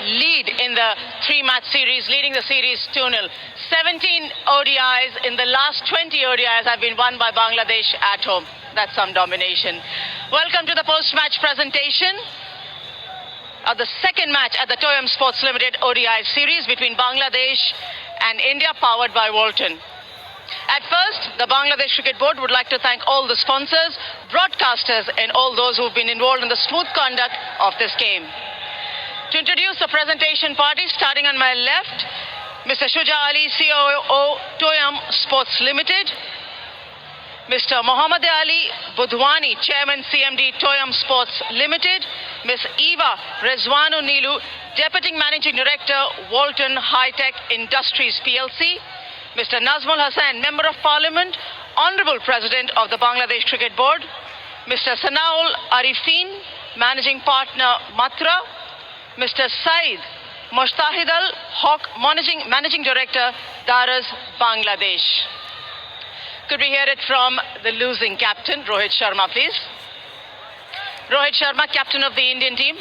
lead in the three-match series, leading the series 2-0. 17 ODIs in the last 20 ODIs have been won by Bangladesh at home. That's some domination. Welcome to the post-match presentation of the second match at the Toyam Sports Limited ODI series between Bangladesh and India, powered by Walton. At first, the Bangladesh Cricket Board would like to thank all the sponsors, broadcasters and all those who have been involved in the smooth conduct of this game. To introduce the presentation party, starting on my left, Mr. Shuja Ali, COO, Toyam Sports Limited. Mr. Mohammad Ali Budhwani, Chairman CMD, Toyam Sports Limited. Ms. Eva Rezwanu Nilu, Deputy Managing Director, Walton High-Tech Industries PLC. Mr. Nazmul Hassan, Member of Parliament, Honorable President of the Bangladesh Cricket Board. Mr. Sanaul Arifin, Managing Partner, Matra. Mr. Saeed Mustahid Al Haq, Managing Director, Daras, Bangladesh. Could we hear it from the losing captain, Rohit Sharma, please? Rohit Sharma, captain of the Indian team.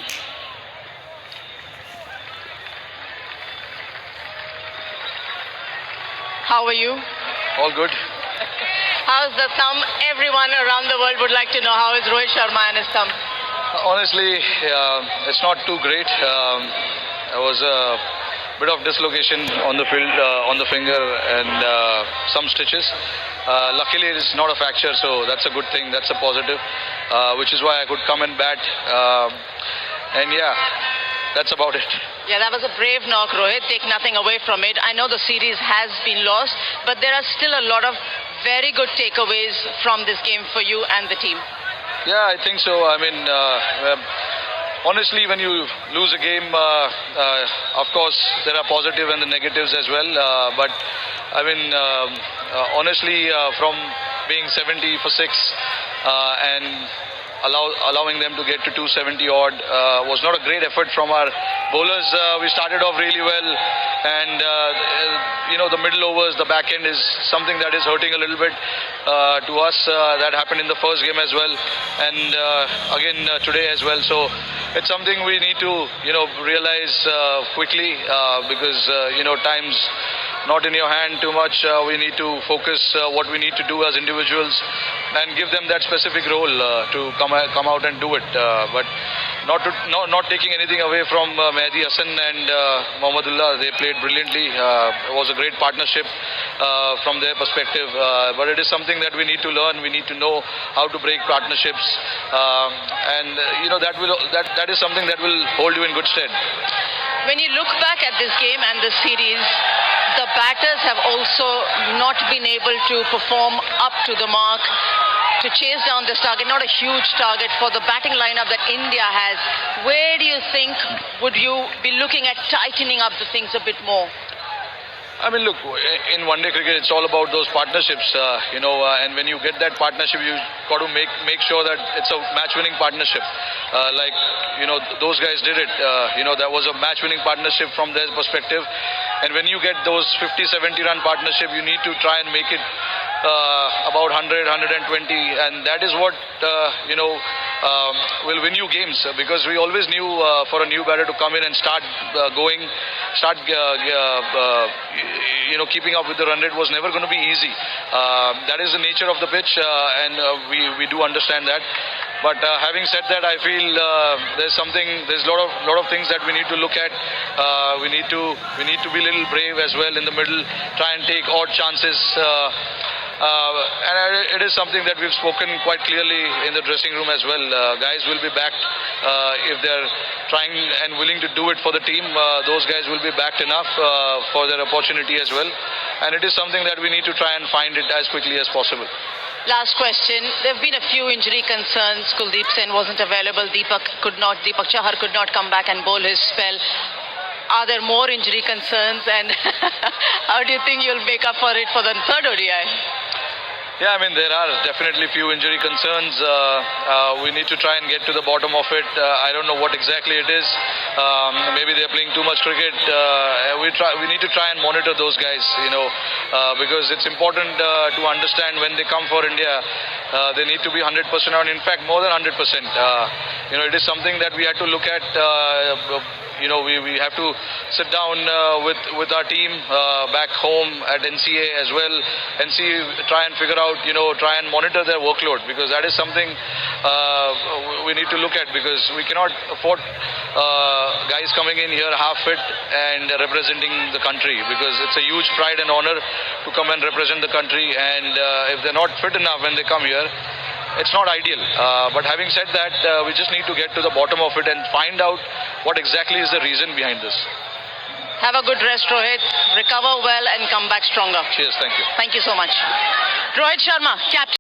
How are you? All good. How's the thumb? Everyone around the world would like to know how is Rohit Sharma and his thumb. Honestly, it's not too great. There was a bit of dislocation on the field, on the finger, and some stitches. Luckily, it's not a fracture, so that's a good thing. That's a positive, which is why I could come and bat. And yeah, that's about it. Yeah, that was a brave knock, Rohit. Take nothing away from it. I know the series has been lost, but there are still a lot of very good takeaways from this game for you and the team. Yeah, I think so. I mean, honestly, when you lose a game, of course, there are positive and the negatives as well. But I mean, honestly, from being 70 for 6 and allowing them to get to 270 odd was not a great effort from our bowlers. We started off really well, and the middle overs, the back end is something that is hurting a little bit to us. That happened in the first game as well, and again today as well. So it's something we need to realize quickly, because time's not in your hand too much. We need to focus what we need to do as individuals and give them that specific role to come out and do it. But not taking anything away from Mehdi Hassan and Mohammedullah. They played brilliantly. It was a great partnership from their perspective. But it is something that we need to learn. We need to know how to break partnerships, and that is something that will hold you in good stead. When you look back at this game and this series, the batters have also not been able to perform up to the mark to chase down this target. Not a huge target for the batting lineup that India has. Where do you think would you be looking at tightening up the things a bit more? I mean, look, in one-day cricket, it's all about those partnerships, and when you get that partnership, you got to make sure that it's a match-winning partnership. Those guys did it. That was a match-winning partnership from their perspective. And when you get those 50-70 run partnership, you need to try and make it about 100, 120, and that is what will win you games, because we always knew for a new batter to come in and start keeping up with the run rate was never going to be easy. That is the nature of the pitch, and we do understand that. But having said that, I feel there's a lot of things that we need to look at. We need to be a little brave as well in the middle, try and take odd chances. And it is something that we've spoken quite clearly in the dressing room as well. Guys will be backed if they're trying and willing to do it for the team. Those guys will be backed enough for their opportunity as well. And it is something that we need to try and find it as quickly as possible. Last question. There have been a few injury concerns. Kuldeep Sen wasn't available. Deepak Chahar could not come back and bowl his spell. Are there more injury concerns, and how do you think you'll make up for it for the third ODI? Yeah, I mean, there are definitely few injury concerns. We need to try and get to the bottom of it. I don't know what exactly it is. Maybe they're playing too much cricket. We need to try and monitor those guys, because it's important to understand when they come for India, they need to be 100% on. In fact, more than 100%. It is something that we had to look at. We have to sit down with our team back home at NCA as well and try and figure out, try and monitor their workload, because that is something we need to look at, because we cannot afford guys coming in here half fit and representing the country, because it's a huge pride and honor to come and represent the country, and if they're not fit enough when they come here, it's not ideal. But having said that, we just need to get to the bottom of it and find out what exactly is the reason behind this. Have a good rest, Rohit. Recover well and come back stronger. Cheers, thank you. Thank you so much. Rohit Sharma, captain.